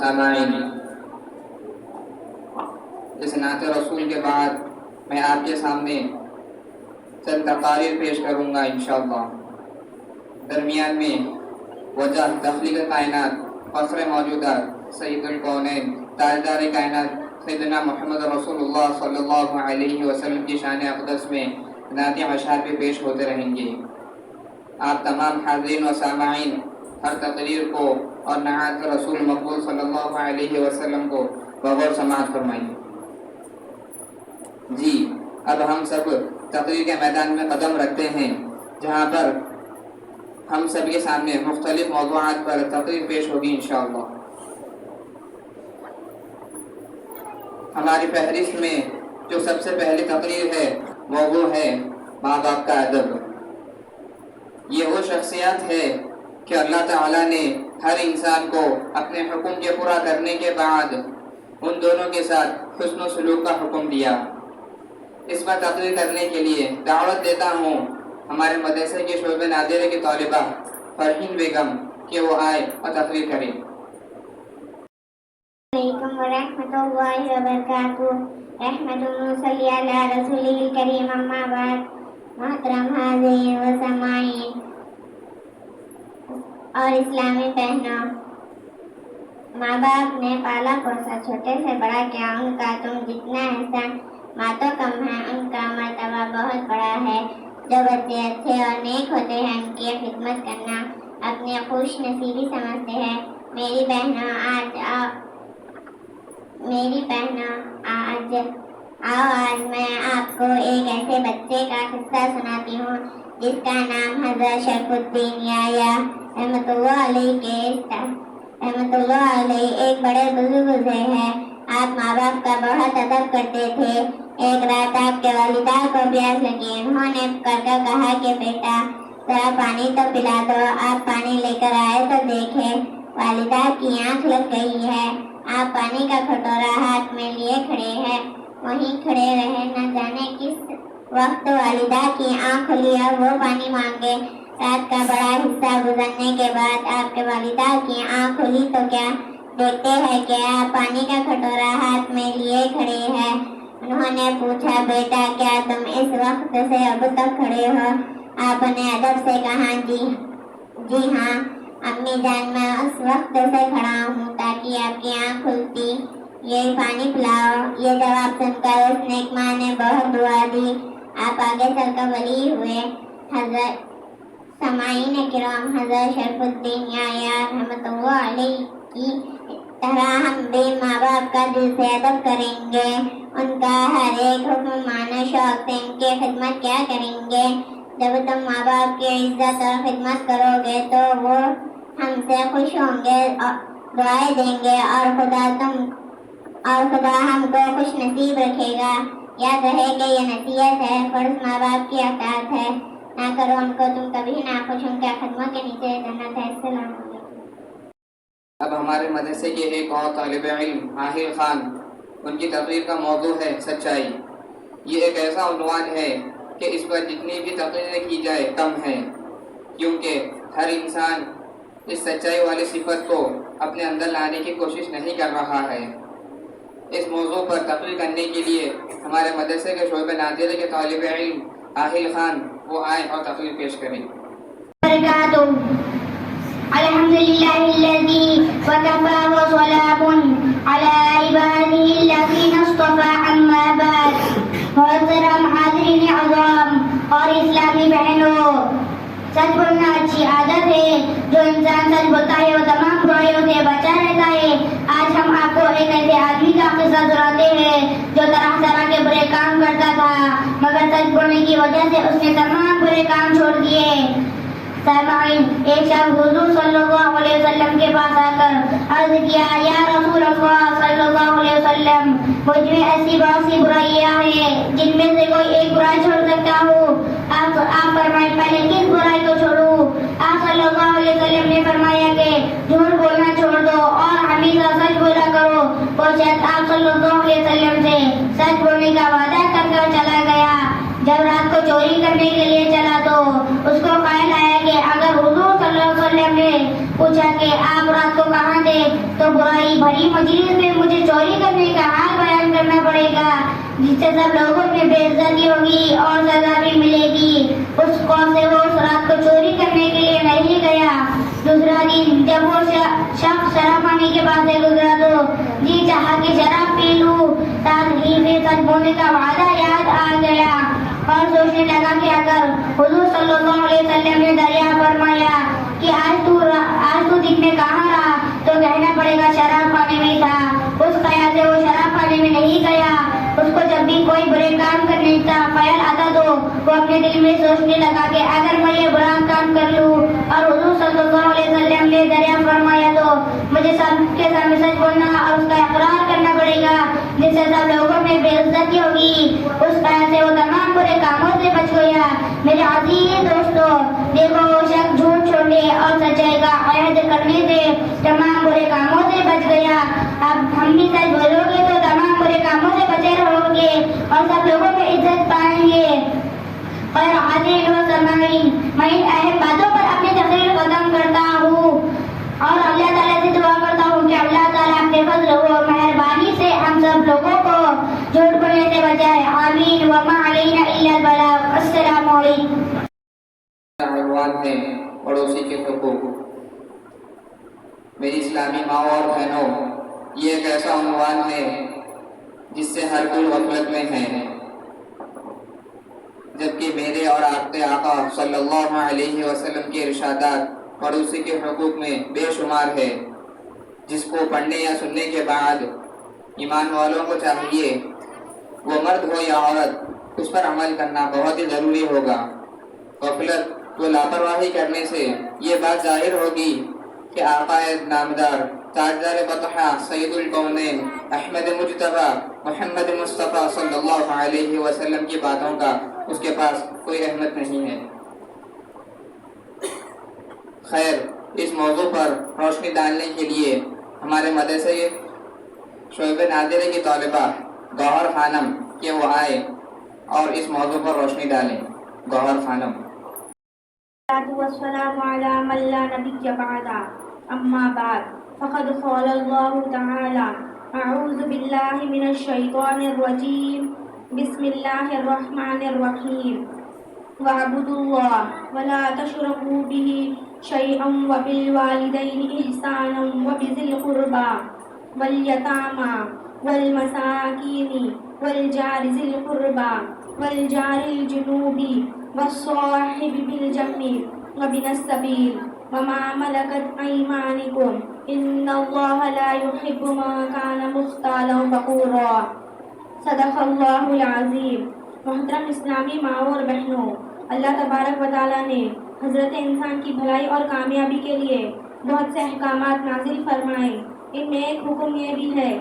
سامعین، اس نعت رسول کے بعد میں آپ کے سامنے چند تقاریر پیش کروں گا انشاءاللہ۔ درمیان میں وجہ تخلیق کائنات، فخر موجودات، سید الکونین، تاجدار کائنات سیدنا محمد رسول اللہ صلی اللہ علیہ وسلم کی شان اقدس میں نعت اشعار بھی پیش ہوتے رہیں گے۔ آپ تمام حاضرین و سامعین ہر تقریر کو اور نعت رسول مقبول صلی اللہ علیہ وسلم کو بغور سماعت فرمائیے۔ جی، اب ہم سب تقریر کے میدان میں قدم رکھتے ہیں، جہاں پر ہم سب کے سامنے مختلف موضوعات پر تقریر پیش ہوگی انشاءاللہ۔ ہماری فہرست میں جو سب سے پہلی تقریر ہے وہ ہے ماں باپ کا ادب۔ یہ وہ شخصیات ہے کہ اللہ تعالیٰ نے ہر انسان کو اپنے حکم کے پورا کرنے کے بعد ان دونوں کے ساتھ حسن و سلوک کا حکم دیا۔ اس پر تقریر کرنے کے لیے دعوت دیتا ہوں ہمارے مدرسے کے شعبہ نادرہ کی طالبہ فرحین بیگم کہ وہ آئے اور تقریر کریں۔ علیکم ورحمۃ اللہ وبرکاتہ۔ احمد صلی علی رسول کریم، اما بعد۔ محترم حاضرین و سامعین اور اسلامی بہنوں، ماں باپ نے پالا پوسا، چھوٹے سے بڑا کیا ان کا تم جتنا احسان ماں تو کم ہے، ان کا مرتبہ بہت بڑا ہے۔ جو بچے اچھے اور نیک ہوتے ہیں ان کی خدمت کرنا اپنی خوش نصیبی سمجھتے ہیں۔ میری بہنوں آج میں آپ کو ایک ایسے بچے کا قصہ سناتی ہوں جس کا نام حضرت شرف الدین یحییٰ رحمۃ اللہ علیہ ایک بڑے بزرگ گزرے ہیں۔ آپ ماں باپ کا بہت ادب کرتے تھے۔ ایک رات آپ کے والدہ کو پیاس لگی، انہوں نے کہا کہ بیٹا ذرا پانی تو پلا دو۔ آپ پانی لے کر آئے تو دیکھے والدہ کی آنکھ لگ گئی ہے۔ آپ پانی کا کٹورا ہاتھ میں لیے کھڑے ہیں، وہیں کھڑے رہے، نہ جانے کس وقت والدہ کی آنکھ کھلی اور وہ پانی مانگے۔ رات کا بڑا حصہ گزرنے کے بعد آپ کے والدہ کی آنکھ کھلی تو کیا دیکھتے ہیں کہ آپ پانی کا کٹورا ہاتھ میں لیے کھڑے ہیں۔ انہوں نے پوچھا بیٹا کیا تم اس وقت سے اب تک کھڑے ہو؟ آپ نے ادب سے کہا جی ہاں امی جان، میں اس وقت سے کھڑا ہوں تاکہ آپ کی آنکھ کھلتی، یہ پانی پلاؤ۔ یہ جواب سن کر اس نیک ماں نے بہت دعا دی۔ آپ آگے چل کر ولی ہوئے۔ حضرت سامعین کرام، حضرت شرف الدین یحییٰ رحمۃ اللہ علیہ کی طرح ہم بھی ماں باپ کا دل سے ادب کریں گے، ان کا ہر ایک حکم مانو، شوق سے ان کی خدمت کیا کریں گے۔ جب تم ماں باپ کی عزت اور خدمت کرو گے تو وہ ہم سے خوش ہوں گے، دعائیں دیں گے اور خدا ہم کو خوش نصیب رکھے گا۔ یاد رہے کہ یہ نصیحت ہے، فرض ماں باپ کی اطاعت ہے، نہ کرو ان کو تم کبھی ناخوش، ان کے قدموں کے نیچے جنت ہے۔ السلام علیکم۔ اب ہمارے مدرسے کے ایک اور طالب علم عاہل خان، ان کی تقریر کا موضوع ہے سچائی۔ یہ ایک ایسا عنوان ہے کہ اس پر جتنی بھی تقریریں کی جائے کم ہے، کیونکہ ہر انسان اس سچائی والی صفت کو اپنے اندر لانے کی کوشش نہیں کر رہا ہے۔ اس موضوع پر تقریر کرنے کے لیے ہمارے مدرسے کے شعبہ نادرہ کے طالب علم عاہل خان وہ آئیں اور تقریر پیش کریں۔ الحمدللہ الذی وکفى وسلام علی عباده الذین اصطفى، اما بعد۔ محترم حاضرین اعظام اور اسلامی بہنوں، سچ بولنا اچھی عادت ہے۔ جو انسان سچ بولتا ہے وہ تمام برائیوں سے بچا رہتا ہے۔ آج ہم آپ کو ایک ایسے آدمی کا قصہ سناتے ہیں جو طرح طرح کے برے کام کرتا تھا، مگر سچ بولنے کی وجہ سے اس نے تمام برے کام چھوڑ دیے۔ سامعین، ایک شخص حضور صلی اللہ علیہ وسلم کے پاس آ کر عرض کیا، یا رسول اللہ صلی اللہ علیہ وسلم، مجھ میں ایسی بہت سی برائیاں ہیں جن میں سے کوئی ایک برائی چھوڑ سکتا ہوں۔ آپ فرمائیں پہلے کس برائی کو چھوڑوں؟ آپ صلی اللہ علیہ وسلم نے فرمایا کہ جھوٹ بولنا چھوڑ دو اور ہمیشہ سچ بولا کرو۔ وہ شخص آپ صلی اللہ علیہ وسلم سے سچ بولنے کا وعدہ کر کر چلا گیا۔ جب رات کو چوری کرنے کے لیے چلا تو اس کو خیال آیا کہ اگر حضور صلی اللہ علیہ وسلم نے پوچھا کہ آپ رات کو کہاں تھے تو برائی بھری مجلس میں مجھے چوری کرنے کا حال بیان کرنا پڑے گا، جس سے سب لوگوں میں بے عزتی ہوگی اور سزا بھی ملے گی اس قوم سے وہ اس رات کو چوری کرنے کے لیے نہیں گیا۔ دوسرا دن جب وہ شخص شراب پانی کے پاس سے گزرا تو جی چاہا کہ شراب پی لوں، ساتھ ہی میں سچ بولنے کا وعدہ یاد آ گیا اور سوچنے لگا کہ اگر حضور صلی اللہ علیہ وسلم نے دریافت فرمایا کہ آج تو دن میں کہاں رہا تو کہنا پڑے گا شراب پانے میں تھا۔ اس خیال سے وہ شراب پانے میں نہیں گیا۔ اس کو جب بھی کوئی برے کام کرنے کا خیال آتا تو وہ اپنے دل میں سوچنے لگا کہ اگر میں یہ برا کام کر لوں اور حضور صلی اللہ علیہ وسلم نے دریافت فرمایا تو مجھے سب کے سامنے سچ بولنا اور اس کا اقرار کرنا پڑے گا، جس سے سب لوگوں میں بے عزتی ہوگی۔ اس خیال سے وہ تمام برے کاموں سے بچ گیا۔ میرے عزیز دوستو، دیکھو وہ شخص جھوٹ چھوڑنے اور سچائی کا عہد کرنے سے تمام برے کاموں سے بچ گیا۔ اب ہم بھی سچ بولو گے تو تمام برے کاموں سے بچے رہو گے اور سب لوگوں میں عزت پائیں گے۔ اور حاضرین و سامعین، میں ان اہم باتوں پر اپنی تقریر ختم کرتا ہوں اور اللہ تعالیٰ سے دعا کرتا ہوں کہ اللہ تعالیٰ اپنے فضل و مہربانی سے ہم سب لوگوں کو جھوٹ بولنے سے بچائے۔ آمین وما علینا الا البلاغ۔ السلام علیکم۔ عنوان ہے پڑوسی کے حقوق۔ میری اسلامی ماں اور بہنوں، یہ ایک ایسا عنوان ہے جس سے ہر کوئی غفلت میں ہے، جبکہ میرے اور آپ کے آقا صلی اللہ علیہ وسلم کے ارشادات پڑوسی کے حقوق میں بے شمار ہے، جس کو پڑھنے یا سننے کے بعد ایمان والوں کو چاہیے، وہ مرد ہو یا عورت، اس پر عمل کرنا بہت ہی ضروری ہوگا۔ غفلت و لاپرواہی کرنے سے یہ بات ظاہر ہوگی کہ آقا نامدار تاجدار بطحہ سید الکونین احمد مجتبی محمد مصطفیٰ صلی اللہ علیہ وسلم کی باتوں کا اس کے پاس کوئی اہمیت نہیں ہے۔ خیر، اس موضوع پر روشنی ڈالنے کے لیے ہمارے مدرسے شعیب نادرہ کی طالبہ گوہر خانم کہ وہ آئے اور اس موضوع پر روشنی ڈالیں۔ گوہر خانم۔ والسلام على من لا نبي بعد، أما بعد، فقد قال الله تعالى: أعوذ بالله من الشيطان الرجيم، بسم الله الرحمن الرحيم، واعبدوا الله ولا تشركوا به شيئا وبالوالدين إحسانا وبذي القربى واليتامى والمساكين والجار ذي القربى والجار الجنوب والصاحب بالجنب وابن السبيل وما ملكت أيمانكم إن الله لا يحب من كان مختالا فخورا۔ صدق اللہ العظیم۔ محترم اسلامی ماؤں اور بہنوں، اللہ تبارک و تعالیٰ نے حضرت انسان کی بھلائی اور کامیابی کے لیے بہت سے احکامات نازل فرمائے۔ ان میں ایک حکم یہ بھی ہے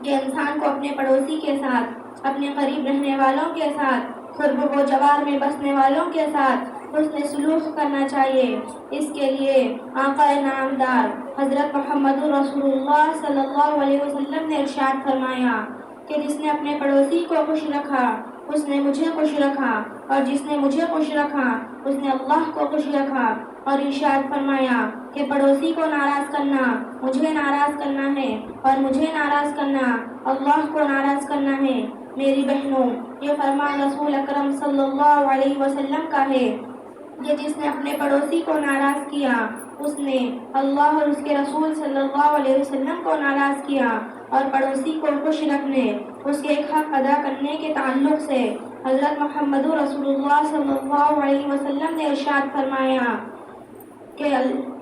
کہ انسان کو اپنے پڑوسی کے ساتھ، اپنے قریب رہنے والوں کے ساتھ، قرب و جوار میں بسنے والوں کے ساتھ حسن سلوک کرنا چاہیے۔ اس کے لیے آقا نامدار حضرت محمد رسول اللہ صلی اللہ علیہ وسلم نے ارشاد فرمایا کہ جس نے اپنے پڑوسی کو خوش رکھا اس نے مجھے خوش رکھا، اور جس نے مجھے خوش رکھا اس نے اللہ کو خوش رکھا۔ اور ارشاد فرمایا کہ پڑوسی کو ناراض کرنا مجھے ناراض کرنا ہے، اور مجھے ناراض کرنا اللہ کو ناراض کرنا ہے۔ میری بہنوں، یہ فرمان رسول اکرم صلی اللہ علیہ وسلم کا ہے کہ جس نے اپنے پڑوسی کو ناراض کیا اس نے اللہ اور اس کے رسول صلی اللہ علیہ وسلم کو ناراض کیا۔ اور پڑوسی کو خوش رکھنے، اس کے حق ادا کرنے کے تعلق سے حضرت محمد رسول اللہ صلی اللہ علیہ وسلم نے ارشاد فرمایا کہ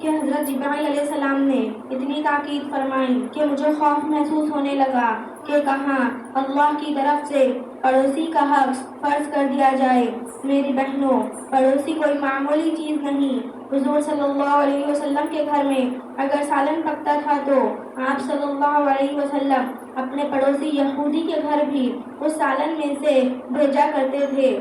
حضرت جبرائیل علیہ السلام نے اتنی تاکید فرمائی کہ مجھے خوف محسوس ہونے لگا کہ کہاں اللہ کی طرف سے پڑوسی کا حق فرض کر دیا جائے۔ میری بہنوں، پڑوسی کوئی معمولی چیز نہیں۔ حضور صلی اللہ علیہ وسلم کے گھر میں اگر سالن پکتا تھا تو آپ صلی اللہ علیہ وسلم اپنے پڑوسی یہودی کے گھر بھی اس سالن میں سے بھیجا کرتے تھے۔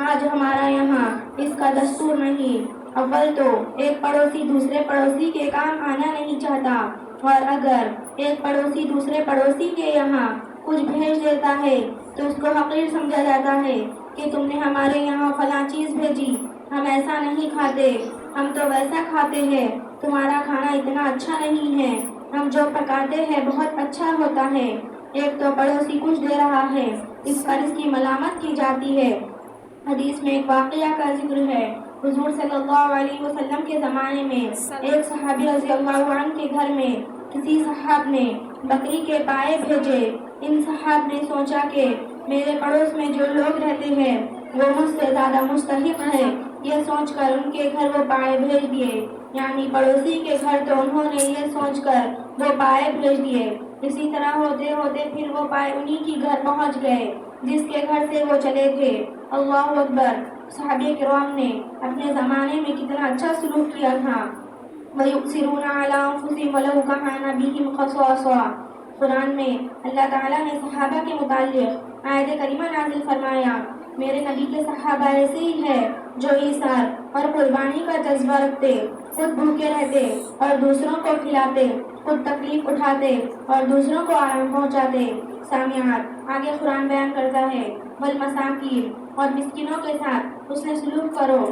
آج ہمارا یہاں اس کا دستور نہیں۔ اول تو ایک پڑوسی دوسرے پڑوسی کے کام آنا نہیں چاہتا، اور اگر ایک پڑوسی دوسرے پڑوسی کے یہاں کچھ بھیج دیتا ہے تو اس کو حقیر سمجھا جاتا ہے کہ تم نے ہمارے یہاں فلاں چیز بھیجی، ہم ایسا نہیں کھاتے، ہم تو ویسا کھاتے ہیں، تمہارا کھانا اتنا اچھا نہیں ہے۔ ہم جو پکاتے ہیں بہت اچھا ہوتا ہے، ایک تو پڑوسی کچھ دے رہا ہے، اس پر اس کی ملامت کی جاتی ہے۔ حدیث میں ایک واقعہ کا ذکر ہے۔ حضور صلی اللہ علیہ وسلم کے زمانے میں ایک صحابی رضی اللہ عنہ کے گھر میں کسی صاحب نے بکری کے پائے بھیجے۔ ان صاحب نے سوچا کہ میرے پڑوس میں جو لوگ رہتے ہیں وہ مجھ سے زیادہ مستحق ہے، یہ سوچ کر ان کے گھر وہ پائے بھیج دیے، یعنی پڑوسی کے گھر تو انہوں نے یہ سوچ کر وہ پائے بھیج دیے۔ اسی طرح ہوتے ہوتے پھر وہ پائے انہی کی گھر پہنچ گئے جس کے گھر سے وہ چلے تھے۔ اللہ اکبر! صحابہ کرام نے اپنے زمانے میں کتنا اچھا سلوک کیا تھا۔ وَيُؤْثِرُونَ عَلَىٰ أَنفُسِهِمْ وَلَوْ كَانَ بِهِمْ خَصَاصَةٌ۔ قرآن میں اللہ تعالیٰ نے صحابہ کے متعلق آیت کریمہ نازل فرمایا، میرے نبی کے صحابہ ایسے ہی ہے جو ایثار اور قربانی کا جذبہ رکھتے، خود بھوکے رہتے اور دوسروں کو کھلاتے، خود تکلیف اٹھاتے اور دوسروں کو آرام پہنچاتے۔ سامعات، آگے قرآن بیان کرتا ہے والمساکین، اور مسکینوں کے ساتھ اس نے سلوک کرو،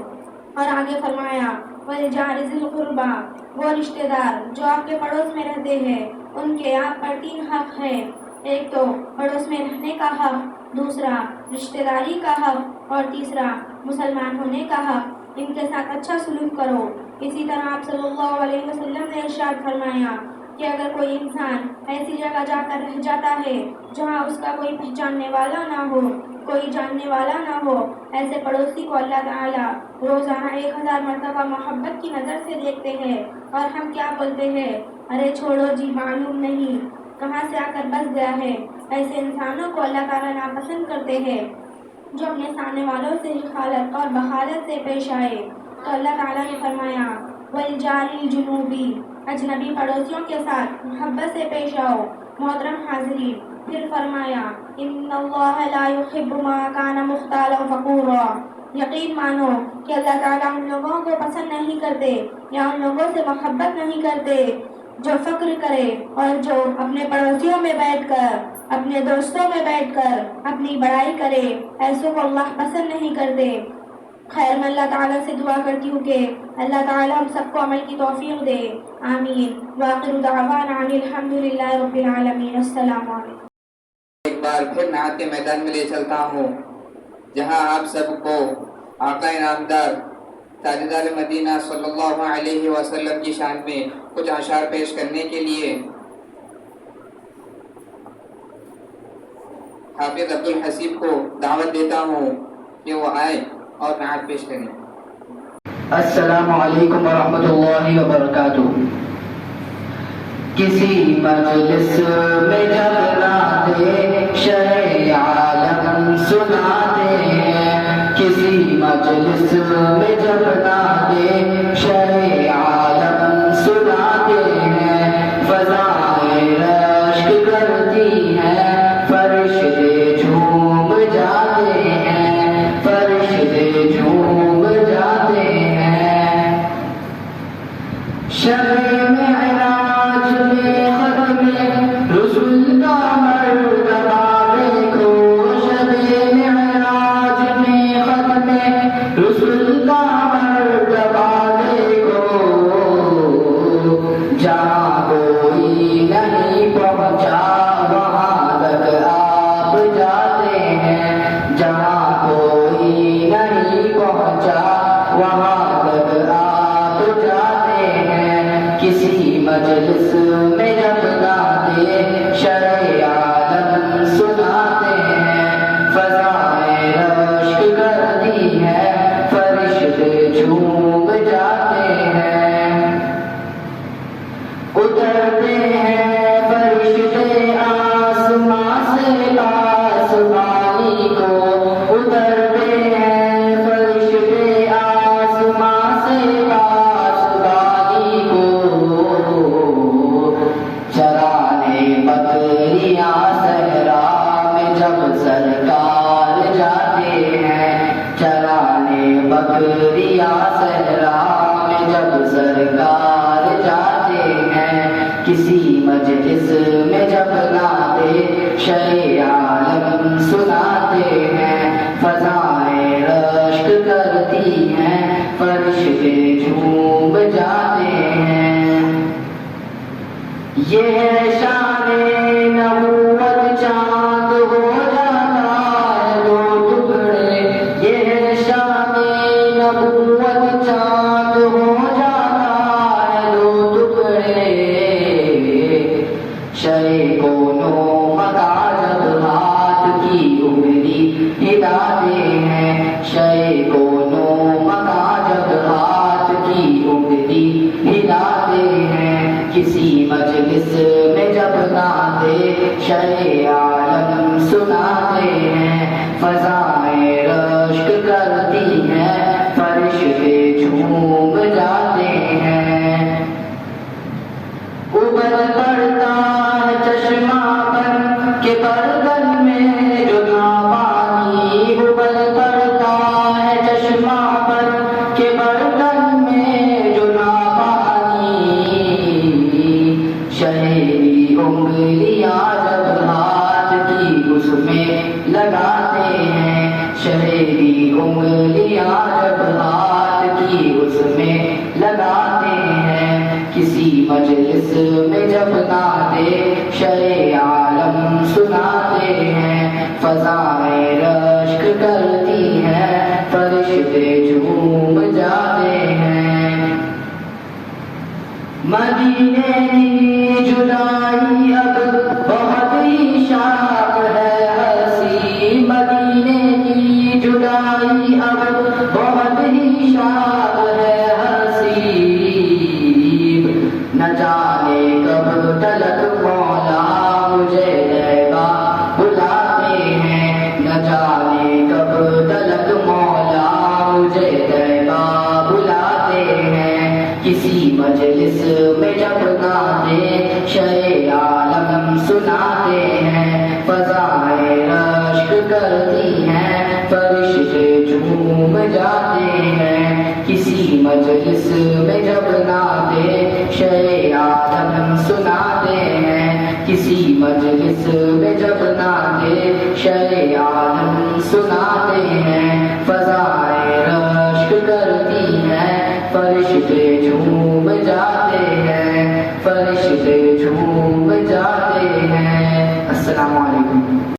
اور آگے فرمایا وَلِجَارِ ذِی الْقُرْبَىٰ، وہ رشتہ دار جو آپ کے پڑوس میں رہتے ہیں، ان کے آپ پر 3 حق ہیں، ایک تو پڑوس میں رہنے کا حق، دوسرا رشتہ داری کا حق اور تیسرا مسلمان ہونے کا حق۔ ان کے ساتھ اچھا سلوک کرو۔ اسی طرح آپ صلی اللہ علیہ وسلم نے ارشاد فرمایا کہ اگر کوئی انسان ایسی جگہ جا کر رہ جاتا ہے جہاں اس کا کوئی پہچاننے والا نہ ہو، کوئی جاننے والا نہ ہو، ایسے پڑوسی کو اللہ تعالیٰ روزانہ 1000 مرتبہ محبت کی نظر سے دیکھتے ہیں۔ اور ہم کیا بولتے ہیں؟ ارے چھوڑو جی، معلوم نہیں کہاں سے آ کر بس گیا ہے۔ ایسے انسانوں کو اللہ تعالیٰ ناپسند کرتے ہیں جو اپنے سامنے والوں سے حقارت اور بخالت سے پیش آئے۔ تو اللہ تعالیٰ نے فرمایا وَالْجَارِ الْجُنُوبِ، اجنبی پڑوسیوں کے ساتھ محبت سے پیش آؤ۔ محترم حاضرین، پھر فرمایا ان اللہ لا يحب ما كان مختالا فخورا، یقین مانو کہ اللہ تعالیٰ ان لوگوں کو پسند نہیں کرتے یا ان لوگوں سے محبت نہیں کرتے جو فخر کرے اور جو اپنے پڑوسیوں میں بیٹھ کر، اپنے دوستوں میں بیٹھ کر اپنی بڑائی کرے، ایسوں کو اللہ پسند نہیں کرتے۔ خیر، میں اللہ تعالیٰ سے دعا کرتی ہوں کہ اللہ تعالیٰ ہم سب کو عمل کی توفیق دے، آمین۔ وآخر دعوانا ان الحمد للہ رب العالمین۔ السلام علیکم۔ ایک بار پھر نعت کے میدان میں لے چلتا ہوں جہاں آپ سب کو آقا نامدار تاجدار مدینہ صلی اللہ علیہ وسلم کی شان میں کچھ اشعار پیش کرنے کے لیے حافظ عبدالحسیب کو دعوت دیتا ہوں کہ وہ آئے اور نعت پیش کریں۔ السلام علیکم ورحمۃ اللہ وبرکاتہ۔ کسی مجلس میں جب نعتِ شرع عالم سناتے ہیں، کسی مجلس میں جب نعتِ شرع عالم سناتے ہیں، فضائیں رشک کرتی ہیں، فرشتے جھوم جاتے ہیں، فرشتے جھوم جاتے ہیں۔ شب معراج میں ختم رسول کا مرتبہ دیکھو، شب معراج میں ختم رسول کا مرتبہ دیکھو، جہاں کوئی نہیں پہنچا وہاں تک آپ جاتے ہیں، جہاں کوئی نہیں پہنچا وہاں تک آپ جاتے ہیں۔ کسی مجلس میں جب نعتِ شرع عالم سناتے ہیں، فضائیں رشک کرتی ہیں، فرشتے جھوم جاتے ہیں۔ اترتے ہیں فرشتے آسمان سے آسمانی کو، اترتے ہیں فرشتے آسمان سے آسمانی کو، چرانے بکریاں صحرا میں جب سرکار جاتے ہیں، چرانے بکریاں صحرا میں جب سرکار جاتے ہیں۔ کسی مجلس میں جب نعتِ شرع عالم سناتے ہیں، فضائیں رشک کرتی ہیں، فرشتے جھوم جاتے ہیں۔ یہ ہے شان نبوت چاند ہو جاتا ہے دو ٹکڑے، یہ ہے شان نبوت چاند ہو جاتا ہے دو ٹکڑے، شے کونوں مکا جب ہاتھ کی انگلی ہلاتے ہیں، شے کونوں مکا جب ہاتھ کی انگلی ہلاتے ہیں، کسی مجلس میں جب نعتِ شہ عالم سناتے ہیں، فضائیں رشک کرتی ہیں، فرشتے جھوم جاتے ہیں، ابل پڑتا ہے چشمہ بن کے برتن میں جو ناپانی، ابل پڑتا ہے چشمہ بن کے برتن میں جو ناپانی، شہری انگلیاں جب ہاتھ کی اس میں لگاتے ہیں، شہری انگلیاں جب ہاتھ کی اس میں لگاتے ہیں، کسی مجلس میں جب نعتِ شہ عالم سناتے ہیں، فضائیں رشک کرتی ہیں، فرشتے جھوم جاتے ہیں، مدینے کی جدائی اب بہت ہی شاق ہے ہنسی، مدینے کی جدائی اب بہت ہی شاق ہے ہنسی، نہ جانے کب تلک مولا مجھے لیبا بلاتے ہیں، نہ جانے کب تلک مولا مجھے لیبا بلاتے ہیں، کسی مجلس میں جب نعتِ شہ عالم سناتے ہیں، فضائیں رشک کرتی ہیں، فرشتے جھوم جاتے ہیں، کسی مجلس میں جب نعتِ شہ عالم سناتے ہیں، کسی مجلس میں جب نعتِ شہ عالم سناتے ہیں، فضائیں رشک کرتی ہیں، فرشتے جھوم جاتے ہیں۔